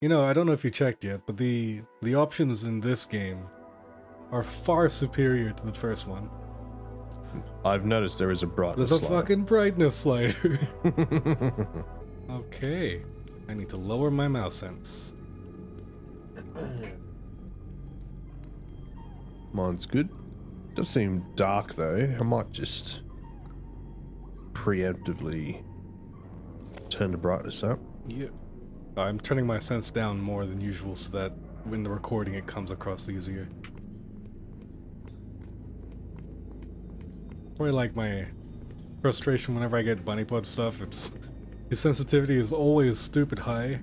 You know, I don't know if you checked yet, but the options in this game are far superior to the first one. I've noticed there is a brightness There's a slider. fucking brightness slider. Okay. I need to lower my mouse sense. Mine's good. Does seem dark though. I might just preemptively turn the brightness up. Yeah. I'm turning my sense down more than usual so that when the recording it comes across easier. Probably like my frustration whenever I get bunny pod stuff, it's his sensitivity is always stupid high.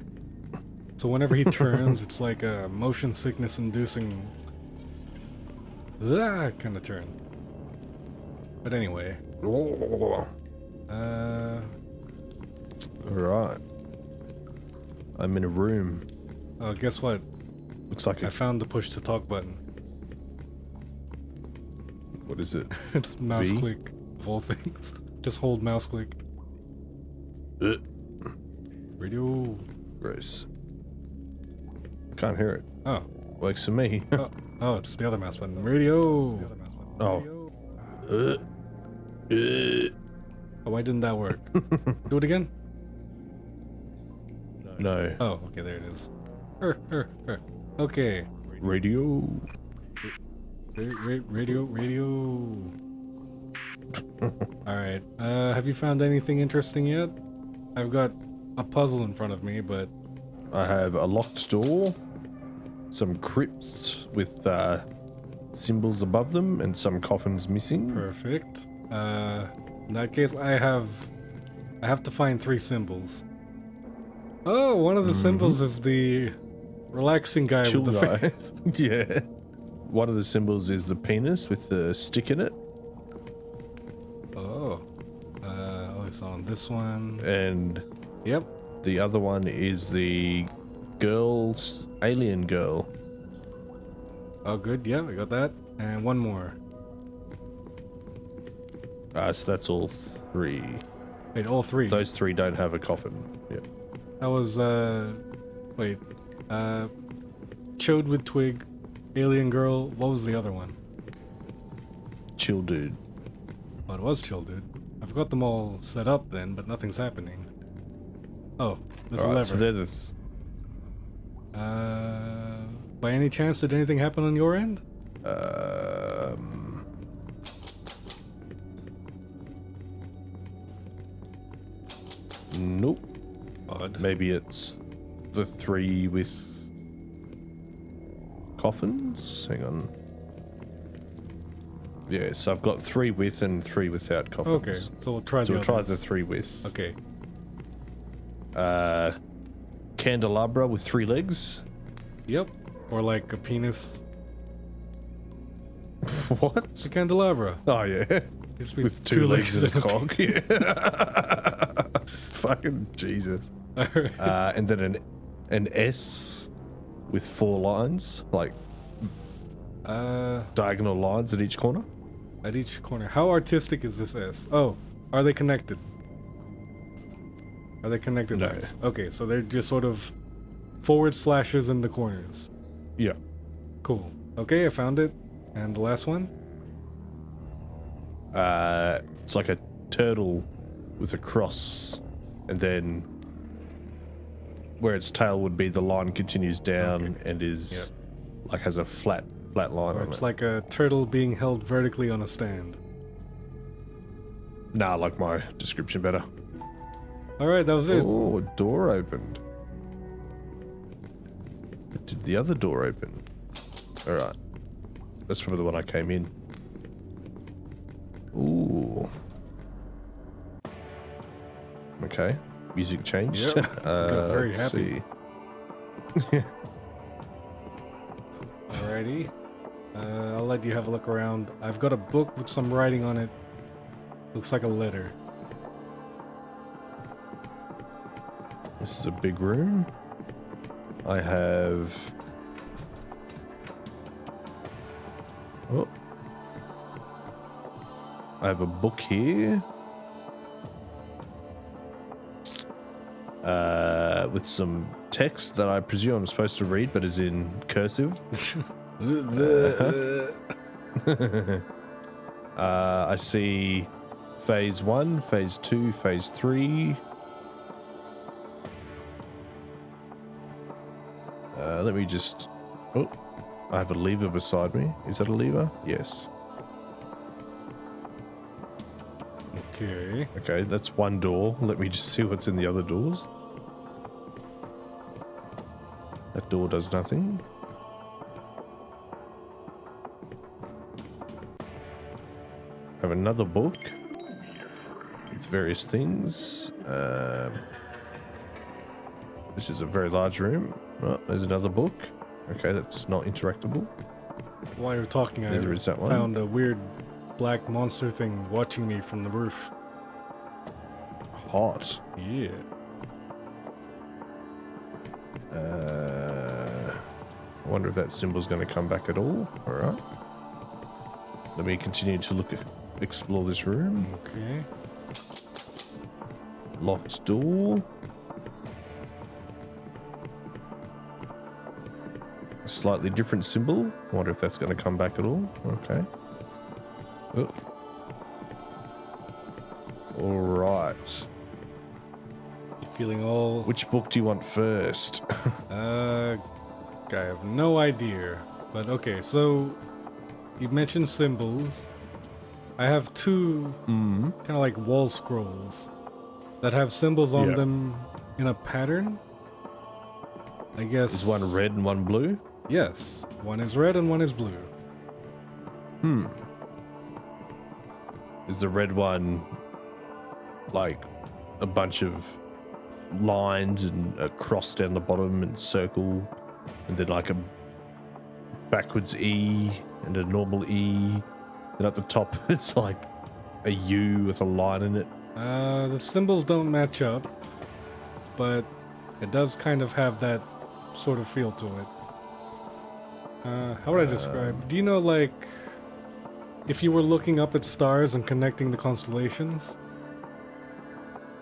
So whenever he turns, it's like a motion sickness inducing kind of turn. But anyway. Alright. I'm in a room. Oh, guess what? Looks like I found the push to talk button. What is it? It's mouse V? click of all things. Just hold mouse click. Radio. Gross. Can't hear it. Oh. Works for me. Oh, it's the other mouse button. Radio. Oh. Oh, why didn't that work? Do it again? No. Oh, okay, there it is. Okay. Radio. Radio. Alright, have you found anything interesting yet? I've got a puzzle in front of me, but... I have a locked door, some crypts with symbols above them, and some coffins missing. Perfect. In that case, I have to find 3 symbols. Oh, one of the symbols is the relaxing guy Chill with the guy. face. Yeah. One of the symbols is the penis with the stick in it. Oh. It's on this one. And Yep. the other one is the alien girl. Oh, good. Yeah, I got that. And one more. So that's all 3. Wait, all 3. Those 3 don't have a coffin. Yeah. That was, wait. Chode with Twig, Alien Girl. What was the other one? Chill dude. Oh, it was Chill Dude. I've got them all set up then, but nothing's happening. Oh, there's a Alright, lever. so they're the... By any chance, did anything happen on your end? Nope. Odd. Maybe it's the 3 with coffins? Hang on. Yeah, so I've got 3 with and 3 without coffins. Okay, so we'll try So the we'll try others. the 3 with. Okay. Candelabra with 3 legs. Yep. Or like a penis. What? It's a candelabra. Oh yeah. Used to be With 2 legs and a and cock. Yeah. Fucking Jesus. Alright. And then an S with 4 lines, like diagonal lines at each corner. At each corner. How artistic is this S? Oh, are they connected? Are they connected? No. Lines? Okay, so they're just sort of forward slashes in the corners. Yeah. Cool. Okay, I found it. And the last one? It's like a turtle with a cross, and then where its tail would be, the line continues down and is like has a flat line Or on it's it. like a turtle being held vertically on a stand. Nah, I like my description better. Alright, that was it. Oh, door opened. Did the other door open? Alright. That's from the one I came in. Ooh. Okay. Music changed. Yep. Got very let's happy. see. Alrighty. I'll let you have a look around. I've got a book with some writing on it. Looks like a letter. This is a big room. I have... Oh. I have a book here. With some text that I presume I'm supposed to read, but is in cursive. I see phase 1, phase 2, phase 3. Let me just... Oh, I have a lever beside me. Is that a lever? Yes. Okay. Okay, that's one door. Let me just see what's in the other doors. That door does nothing. Have another book with various things. This is a very large room. Oh, there's another book. Okay, that's not interactable. While you're talking, Neither is that one. found a weird black monster thing watching me from the roof. Hot. Yeah. I wonder if that symbol's going to come back at all. All right. Let me continue to explore this room. Okay. Locked door. A slightly different symbol. I wonder if that's going to come back at all. Okay. Oh. All right. You feeling all... Which book do you want first? I have no idea. But okay, so you mentioned symbols. I have two kind of like wall scrolls that have symbols on them in a pattern. I guess. Is one red and one blue? Yes. One is red and one is blue. Is the red one like a bunch of lines and a cross down the bottom and circle, and then like a backwards E and a normal E, and at the top it's like a U with a line in it? The symbols don't match up, but it does kind of have that sort of feel to it. How would I describe? Do you know, like, if you were looking up at stars and connecting the constellations?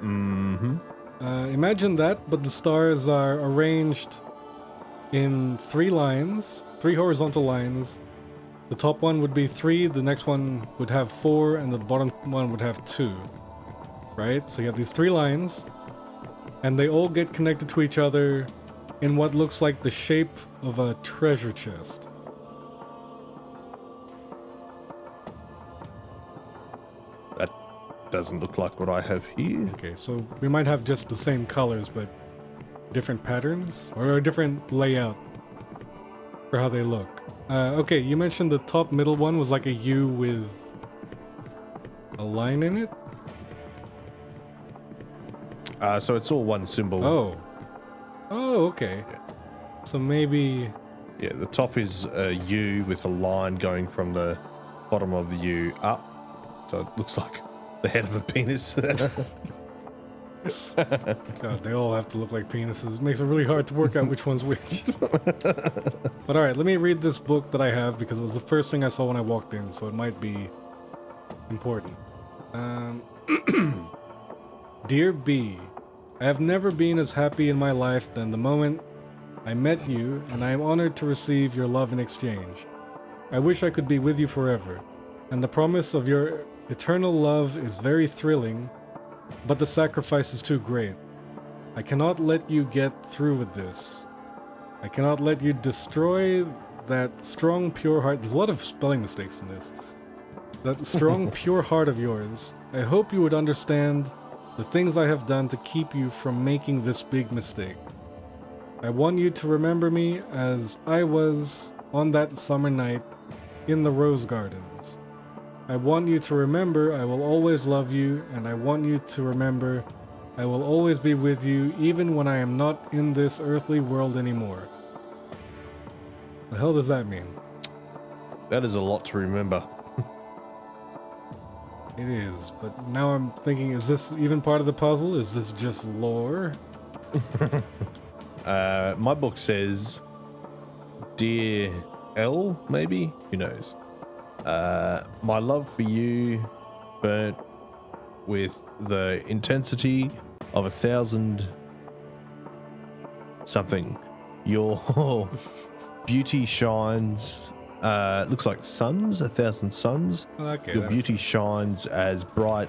Imagine that, but the stars are arranged in 3 lines, 3 horizontal lines. The top one would be 3, the next one would have 4, and the bottom one would have 2. Right? So you have these 3 lines, and they all get connected to each other in what looks like the shape of a treasure chest. That doesn't look like what I have here. Okay, so we might have just the same colors, but different patterns, or a different layout for how they look. Okay, you mentioned the top middle one was like a U with a line in it? So it's all one symbol. Oh, okay. So maybe... Yeah, the top is a U with a line going from the bottom of the U up. So it looks like the head of a penis. God, they all have to look like penises. It makes it really hard to work out which one's which. But alright, let me read this book that I have because it was the first thing I saw when I walked in, so it might be important. Dear B, I have never been as happy in my life than the moment I met you, and I am honored to receive your love in exchange. I wish I could be with you forever, and the promise of your eternal love is very thrilling, but the sacrifice is too great. I cannot let you get through with this. I cannot let you destroy that strong, pure heart. There's a lot of spelling mistakes in this. That strong, pure heart of yours. I hope you would understand the things I have done to keep you from making this big mistake. I want you to remember me as I was on that summer night in the rose gardens. I want you to remember I will always love you, and I want you to remember I will always be with you even when I am not in this earthly world anymore. The hell does that mean? That is a lot to remember. It is, but now I'm thinking, is this even part of the puzzle? Is this just lore? My book says, Dear L, maybe? Who knows? My love for you burnt with the intensity of 1,000 something. Your beauty shines. Looks like suns, 1,000 suns. Okay. Your beauty shines as bright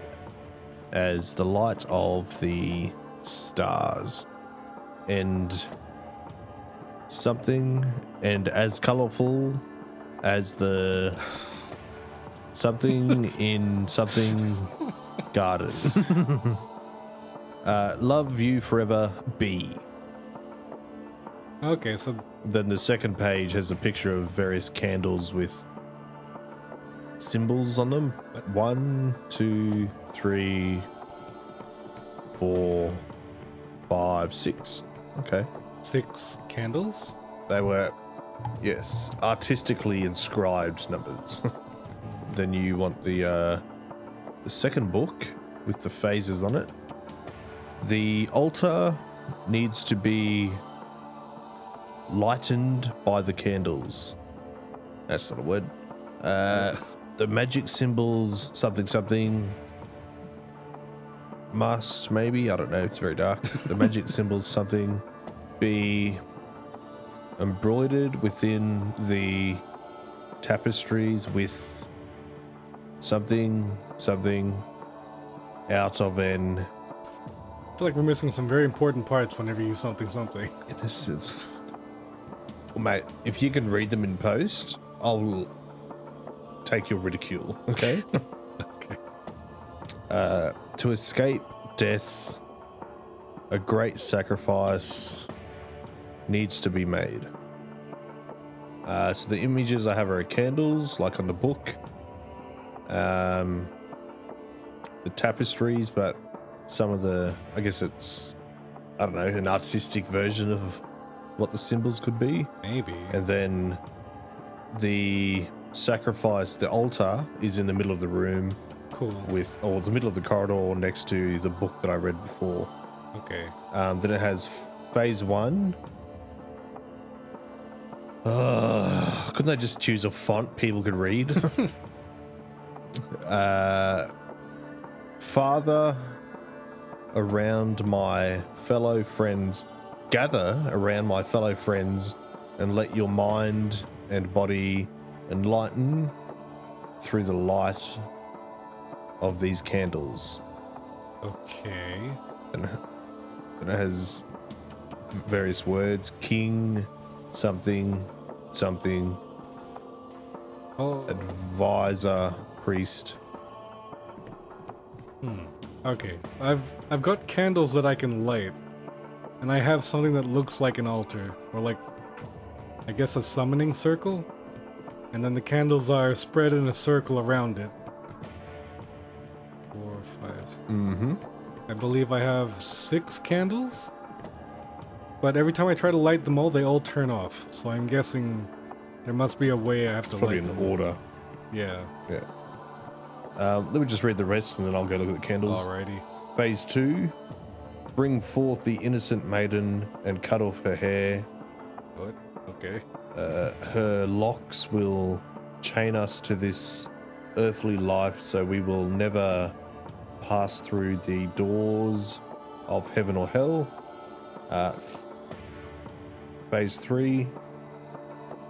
as the light of the stars, and as colorful as the something in something garden. Love you forever, B. Okay, so Then the second page has a picture of various candles with symbols on them. 1, 2, 3, 4, 5, 6. Okay. 6 candles. They were, yes, artistically inscribed numbers. Then you want the second book with the phases on it. The altar needs to be lightened by the candles. That's not a word. The magic symbols, something, must, maybe, I don't know, it's very dark. The magic symbols, something, be embroidered within the tapestries with something out of an I feel like we're missing some very important parts whenever you use something. innocence. Well, mate, if you can read them in post, I'll take your ridicule, okay? Okay. To escape death, a great sacrifice needs to be made. So the images I have are candles, like on the book. The tapestries, but some of the, I guess it's, I don't know, an artistic version of what the symbols could be. Maybe. And then the sacrifice, the altar, is in the middle of the room Cool. or the middle of the corridor next to the book that I read before. Okay. Then it has phase 1. Couldn't they just choose a font people could read? Father, around my fellow friends, gather around my fellow friends and let your mind and body enlighten through the light of these candles. Okay. And it has various words: king, something, Oh. advisor, priest. Okay. I've got candles that I can light, and I have something that looks like an altar, or like, I guess, a summoning circle, and then the candles are spread in a circle around it. 4, 5. Mm-hmm. I believe I have 6 candles, but every time I try to light them all, they all turn off. So I'm guessing there must be a way I have to Probably light in them. order. Yeah. Yeah. Let me just read the rest and then I'll go look at the candles. Alrighty. Phase 2. Bring forth the innocent maiden and cut off her hair. What? Okay. Her locks will chain us to this earthly life, so we will never pass through the doors of heaven or hell. Phase 3.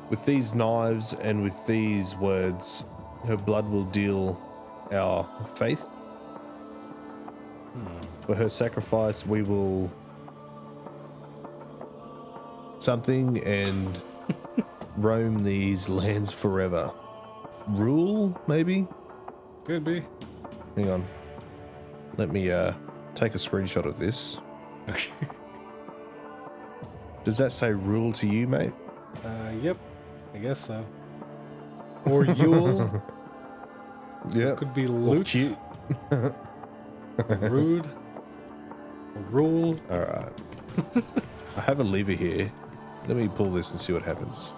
With these knives and with these words, her blood will deal our faith. For her sacrifice, we will something and roam these lands forever. Rule, maybe? Could be. Hang on. Let me take a screenshot of this. Okay. Does that say rule to you, mate? Yep. I guess so. Or Yule. Yeah. Could be Or loot. cute. Or rude. Or rule. All right. I have a lever here. Let me pull this and see what happens.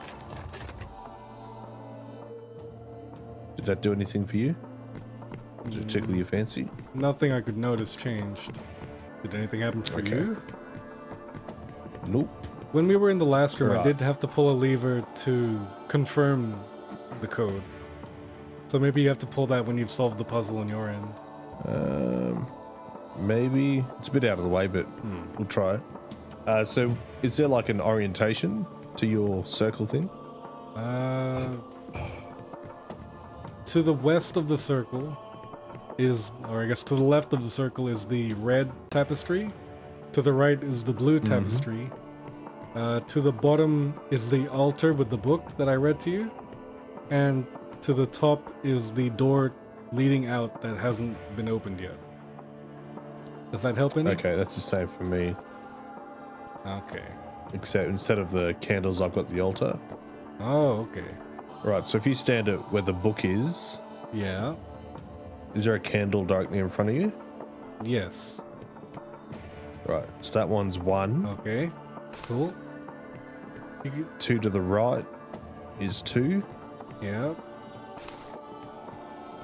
Did that do anything for you? Did it tickle your fancy? Nothing I could notice changed. Did anything happen for Okay. you? Nope. When we were in the last room, I Right. did have to pull a lever to confirm the code. So maybe you have to pull that when you've solved the puzzle on your end. Maybe. It's a bit out of the way, but we'll try it. So is there like an orientation to your circle thing? To the west of the circle is, or I guess to the left of the circle is the red tapestry. To the right is the blue tapestry. To the bottom is the altar with the book that I read to you. And to the top is the door leading out that hasn't been opened yet. Does that help any? Okay, that's the same for me. Okay. Except instead of the candles, I've got the altar. Oh, okay. Right, so if you stand at where the book is Yeah. there a candle directly in front of you? Yes. Right, so that one's 1. Okay. Cool. 2 to the right is 2. Yeah.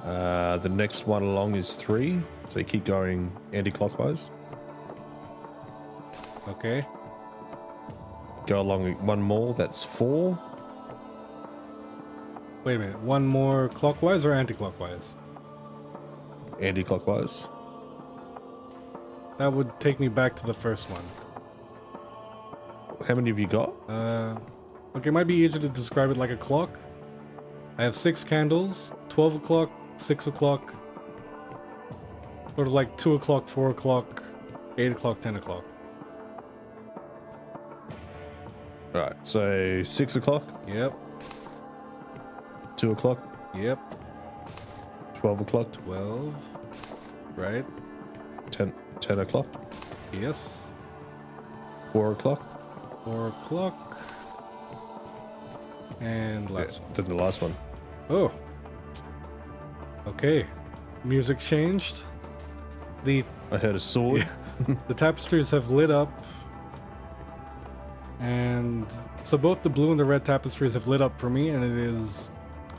The next one along is 3. So you keep going anti-clockwise. Okay. Go along one more, that's 4. Wait a minute. One more clockwise or anti-clockwise? Anti-clockwise. That would take me back to the first one. How many have you got? Okay, it might be easier to describe it like a clock. I have 6 candles, 12 o'clock, 6 o'clock, sort of like 2 o'clock, 4 o'clock, 8 o'clock, 10 o'clock. Right, so 6 o'clock, Yep, 2 o'clock, yep, 12 o'clock, 12, right, 10 o'clock, yes, 4 o'clock, 4 o'clock, and last one. then the last one. Oh, okay, music changed. The I heard a sword. The tapestries have lit up, and so both the blue and the red tapestries have lit up for me, and it is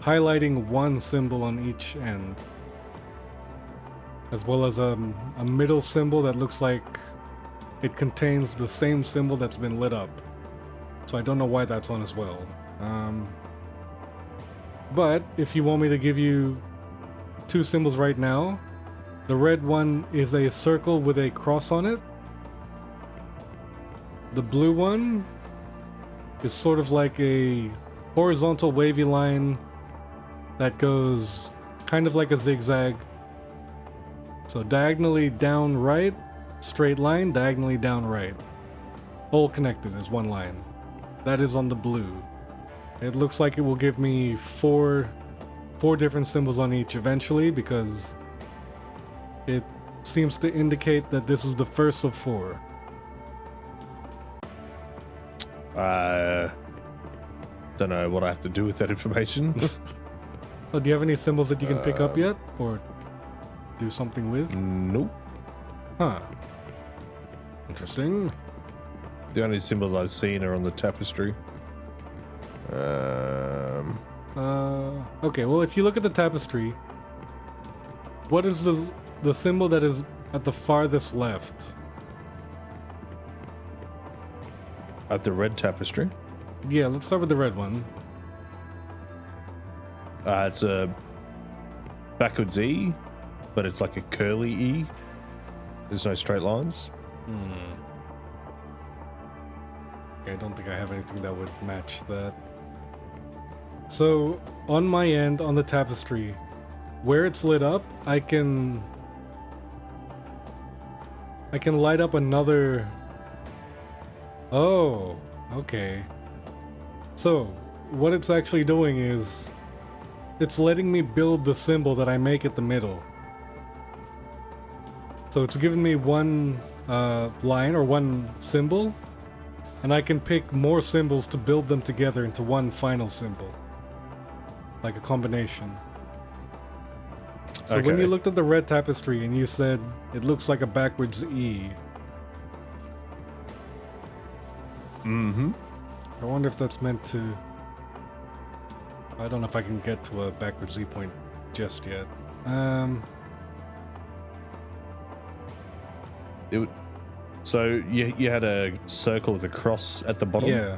highlighting one symbol on each end, as well as a middle symbol that looks like it contains the same symbol that's been lit up. So I don't know why that's on as well. But if you want me to give you 2 symbols right now, the red one is a circle with a cross on it. The blue one is sort of like a horizontal wavy line that goes kind of like a zigzag. So diagonally down right, straight line, diagonally down right. All connected as one line. That is on the blue. It looks like it will give me four different symbols on each eventually, because it seems to indicate that this is the first of 4. Don't know what I have to do with that information. Oh, do you have any symbols that you can pick up yet? Or do something with? Nope. Huh. Interesting. The only symbols I've seen are on the tapestry. Okay, well, if you look at the tapestry, what is the symbol that is at the farthest left? At the red tapestry. Yeah, let's start with the red one. It's a backwards E, but it's like a curly E. There's no straight lines. Okay, I don't think I have anything that would match that. So, on my end, on the tapestry, where it's lit up, I can light up another... Oh, okay. So, what it's actually doing is, it's letting me build the symbol that I make at the middle. So it's giving me one line or one symbol, and I can pick more symbols to build them together into one final symbol. Like a combination. So when you looked at the red tapestry and you said it looks like a backwards E. Mm-hmm. I wonder if that's meant to... I don't know if I can get to a backwards E point just yet. So you had a circle with a cross at the bottom? Yeah.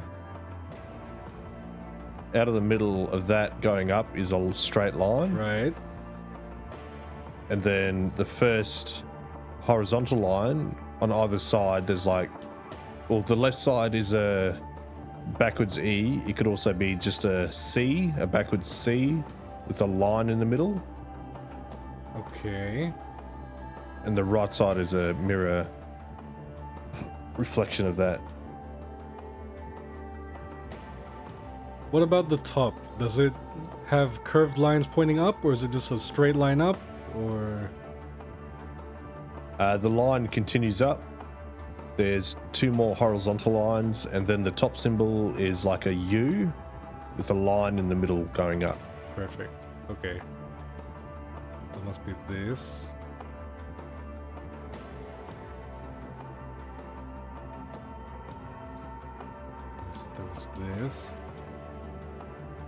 Out of the middle of that going up is a straight line. Right. And then the first horizontal line on either side, there's like Well, the left side is a backwards E. It could also be just a C, a backwards C with a line in the middle. Okay. And the right side is a mirror reflection of that. What about the top? Does it have curved lines pointing up, or is it just a straight line up, or? The line continues up. There's 2 more horizontal lines, and then the top symbol is like a U with a line in the middle going up. Perfect. Okay. It must be this. There's this.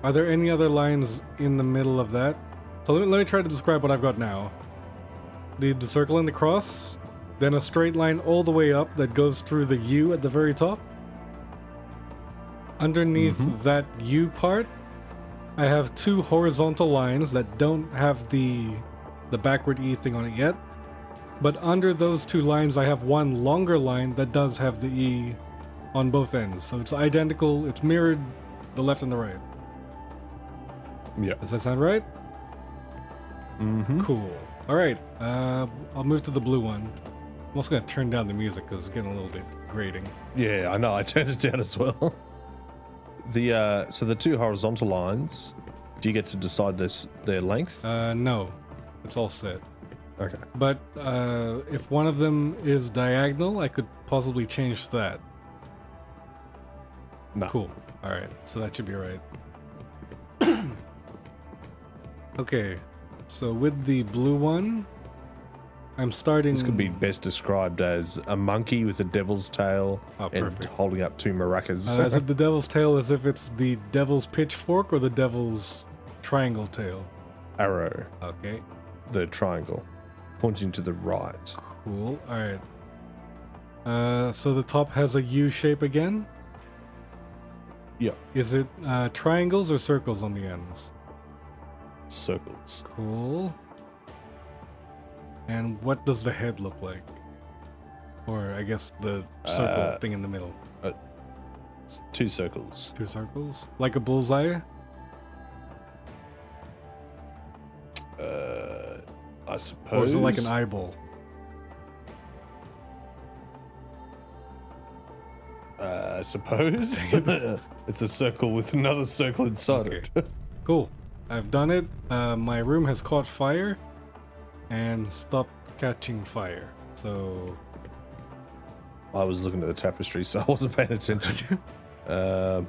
Are there any other lines in the middle of that? So let me try to describe what I've got now. The circle and the cross, then a straight line all the way up that goes through the U at the very top. Underneath that U part, I have 2 horizontal lines that don't have the backward E thing on it yet. But under those 2 lines, I have 1 longer line that does have the E on both ends. So it's identical, it's mirrored the left and the right. Yeah. Does that sound right? Cool. Alright, I'll move to the blue one. I'm also going to turn down the music because it's getting a little bit grating. Yeah, I know. I turned it down as well. So the 2 horizontal lines, do you get to decide their length? No. It's all set. Okay. But if one of them is diagonal, I could possibly change that. No. Cool. Alright, so that should be right. Okay, so with the blue one, I'm starting... This could be best described as a monkey with a devil's tail and holding up 2 maracas. Is it the devil's tail as if it's the devil's pitchfork or the devil's triangle tail? Arrow. Okay. The triangle. Pointing to the right. Cool, alright. So the top has a U shape again? Yeah. Is it triangles or circles on the ends? Circles. Cool. And what does the head look like? Or I guess the circle thing in the middle. It's 2 circles. 2 circles? Like a bullseye? I suppose. Or is it like an eyeball? I suppose. It's a circle with another circle inside it. Cool. I've done it. My room has caught fire and stopped catching fire. So I was looking at the tapestry, so I wasn't paying attention. Oh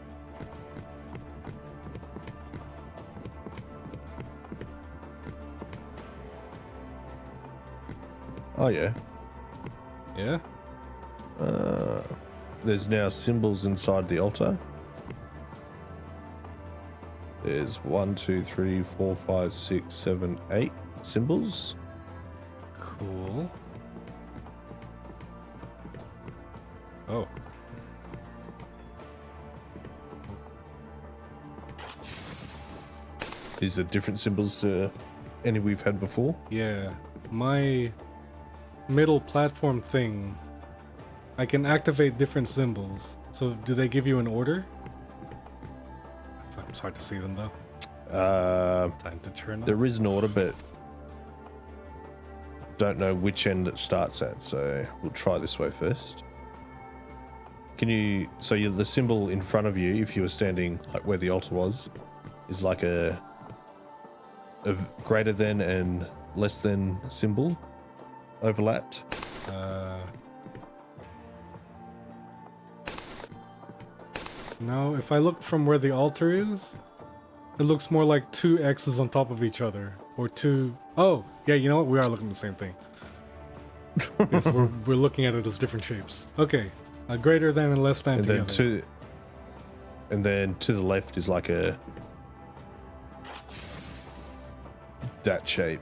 yeah. Yeah. There's now symbols inside the altar. There's 1, 2, 3, 4, 5, 6, 7, 8 symbols. Cool. Oh. These are different symbols to any we've had before. Yeah. My middle platform thing, I can activate different symbols. So do they give you an order? Fuck, it's hard to see them though. Time to turn them. There is an order, but don't know which end it starts at, so we'll try this way first. Can you... So the symbol in front of you, if you were standing like where the altar was, is like a greater than and less than symbol overlapped. No, if I look from where the altar is, it looks more like 2 X's on top of each other. Or 2... Oh, yeah, you know what? We are looking at the same thing. Yes, we're looking at it as different shapes. Okay. Greater than and less than and together. Then to the left is like that shape.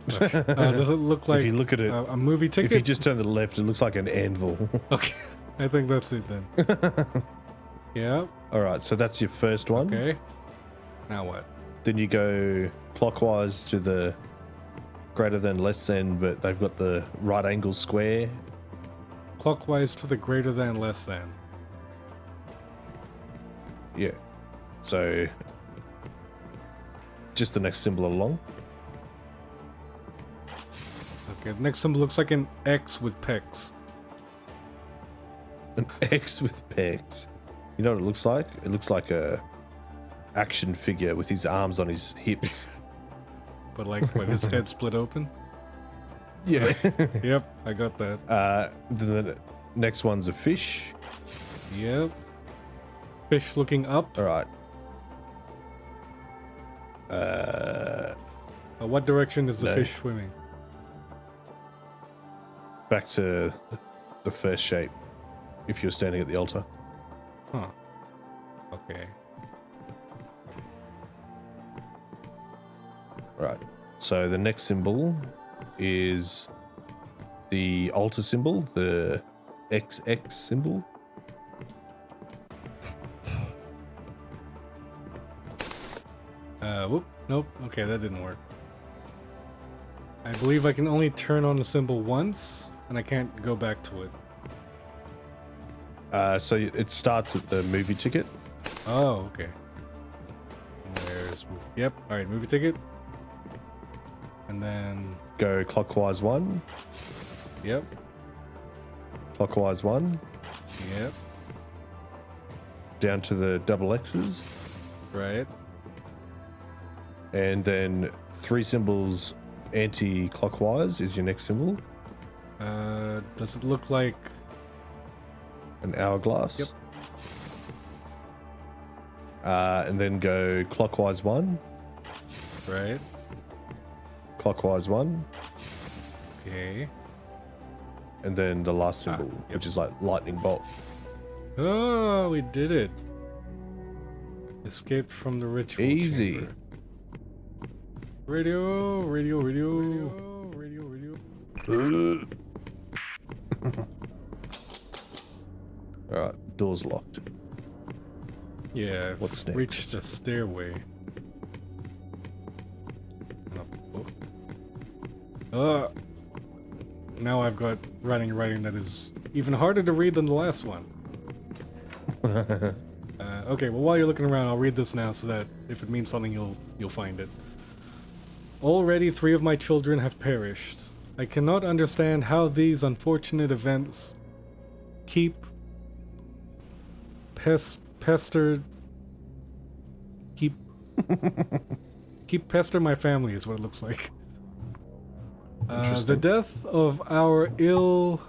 Does it look like if you look at it, a movie ticket? If you just turn to the left, it looks like an anvil. Okay, I think that's it then. Yeah. All right, so that's your first one. Okay. Now what? Then you go clockwise to the greater than, less than, but they've got the right angle square clockwise to the greater than, less than. Yeah. So just the next symbol along. Okay, the next symbol looks like an X with pecs. An X with pecs. You know what it looks like? It looks like a action figure with his arms on his hips. But like, what, his head split open? Yeah. Yep, I got that. Then the next one's a fish. Yep. Fish looking up. All right. What direction is the No. fish swimming? Back to the first shape if you're standing at the altar. Huh. Okay. Right. So the next symbol is the altar symbol, the XX symbol. Whoop. Nope. Okay, that didn't work. I believe I can only turn on the symbol once, and I can't go back to it. So it starts at the movie ticket. Oh, okay. Yep. All right, movie ticket. And then, Go clockwise 1, yep, clockwise 1, yep, down to the double X's, right. and then 3 symbols anti-clockwise is your next symbol. Does it look like? An hourglass. Yep. And then go clockwise 1, Right. clockwise 1, Okay. and then the last symbol, yep. which is like lightning bolt. Oh, we did it. Escaped from the ritual Easy. chamber. Radio, radio, radio, radio, radio. Alright, door's locked. Yeah, I've What's next? reached the stairway. Now I've got writing that is even harder to read than the last one. Okay, well, while you're looking around, I'll read this now so that if it means something, you'll find it. Already 3 of my children have perished. I cannot understand how these unfortunate events keep pester my family is what it looks like. The Interesting. death of our ill-born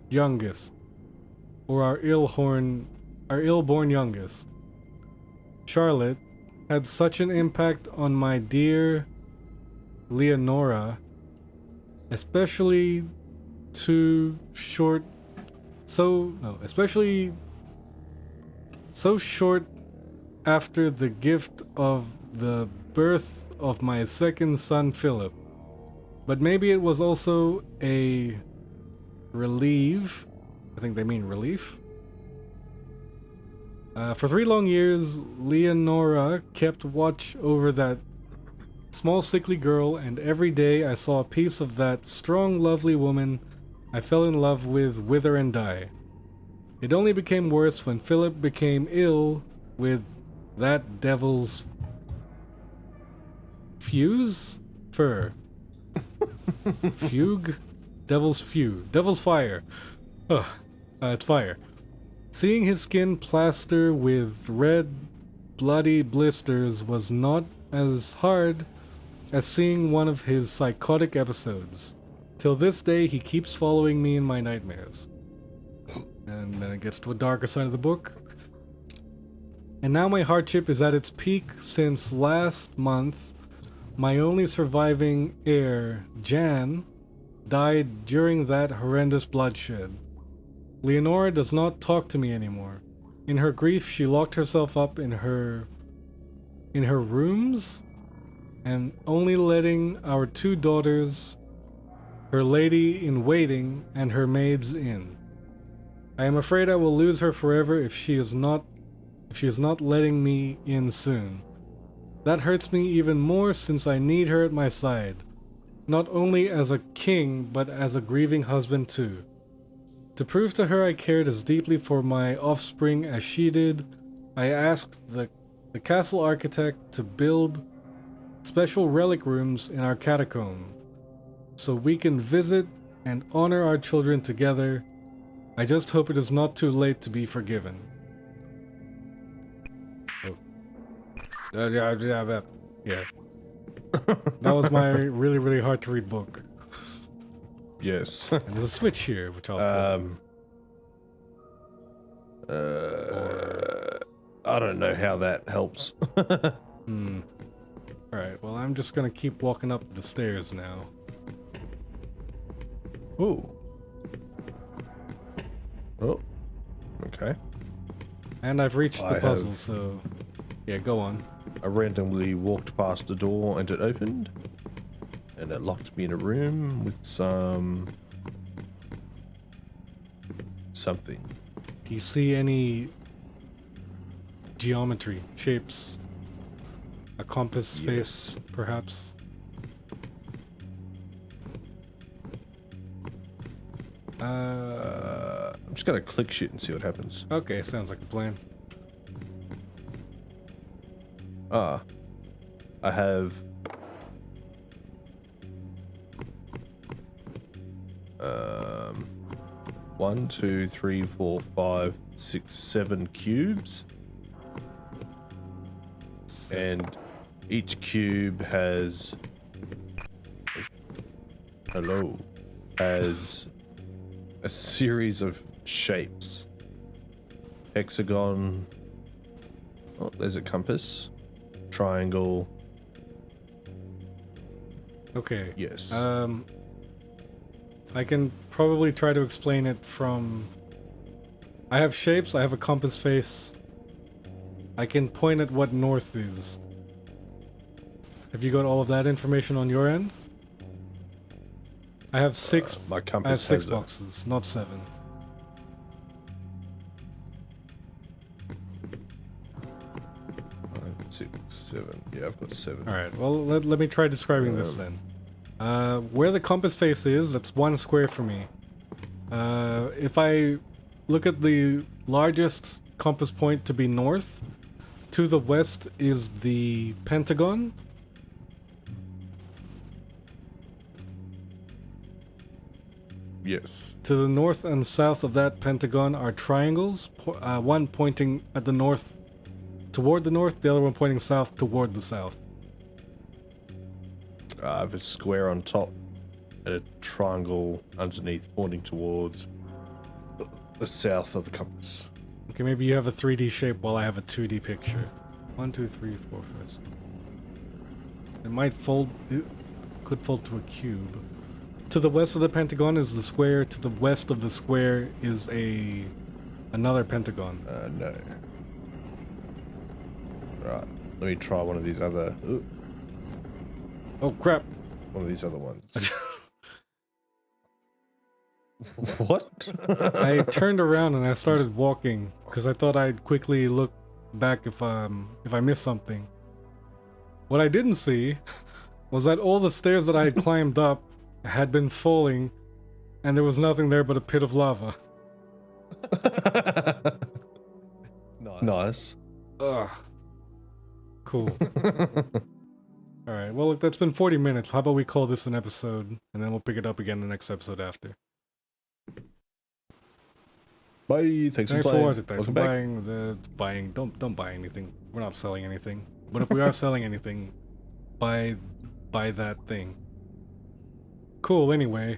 youngest, or our ill-born youngest, Charlotte, had such an impact on my dear Leonora, especially so short after the gift of the birth of my second son Philip. But maybe it was also a relief. I think they mean relief. For 3 long years, Leonora kept watch over that small sickly girl, and every day I saw a piece of that strong, lovely woman I fell in love with wither and die. It only became worse when Philip became ill with that devil's fire. Devil's fire. Ugh, it's fire. Seeing his skin plaster with red, bloody blisters was not as hard as seeing one of his psychotic episodes. Till this day, he keeps following me in my nightmares. And then it gets to a darker side of the book. And now my hardship is at its peak since last month. My only surviving heir, Jan, died during that horrendous bloodshed. Leonora does not talk to me anymore. In her grief, she locked herself up in her rooms, and only letting our 2 daughters, her lady-in-waiting, and her maids in. I am afraid I will lose her forever if she is not letting me in soon. That hurts me even more since I need her at my side. not only as a king, but as a grieving husband too. To prove to her I cared as deeply for my offspring as she did, I asked the castle architect to build special relic rooms in our catacomb, so we can visit and honor our children together. I just hope it is not too late to be forgiven. Oh. Yeah. That was my really, really hard to read book. Yes. And there's a switch here, which I'll I don't know how that helps. Alright, well, I'm just gonna keep walking up the stairs now. Ooh. Oh. Okay. And I've reached the I puzzle, have- so... Yeah, go on. I randomly walked past the door and it opened. And it locked me in a room with something. Do you see any geometry, shapes? A compass face, perhaps? I'm just gonna click shit and see what happens. Okay, sounds like a plan. I have 1, 2, 3, 4, 5, 6, 7 cubes. And each cube has has a series of shapes. Hexagon. Oh, there's a compass. Triangle. Okay. Yes. I can probably try to explain it from... I have shapes, I have a compass face. I can point at what north is. Have you got all of that information on your end? I have six. My I have compass six has boxes, not 7. 5, 6, 7. Yeah, I've got 7. Alright, well, let me try describing this then. Where the compass face is, that's 1 square for me. If I look at the largest compass point to be north, to the west is the pentagon. Yes. To the north and south of that pentagon are triangles, one pointing at the north toward the north, the other one pointing south toward the south. I have a square on top and a triangle underneath pointing towards the south of the compass. Okay, maybe you have a 3D shape while I have a 2D picture. 1, 2, 3, 4, 5, 6. It might fold, it could fold to a cube. To the west of the pentagon is the square, to the west of the square is another pentagon. No. Right, let me try one of these other... Ooh, Oh crap! one of these other ones. What? I turned around and I started walking because I thought I'd quickly look back if I missed something. What I didn't see was that all the stairs that I had climbed up had been falling, and there was nothing there but a pit of lava. Nice. Ugh. Cool. Alright, well look, that's been 40 minutes. How about we call this an episode, and then we'll pick it up again the next episode after. Bye. Thanks for Thanks for playing. watching. Thanks for Welcome back. buying. Don't buy anything. We're not selling anything. But if we are selling anything, buy that thing. Cool, anyway.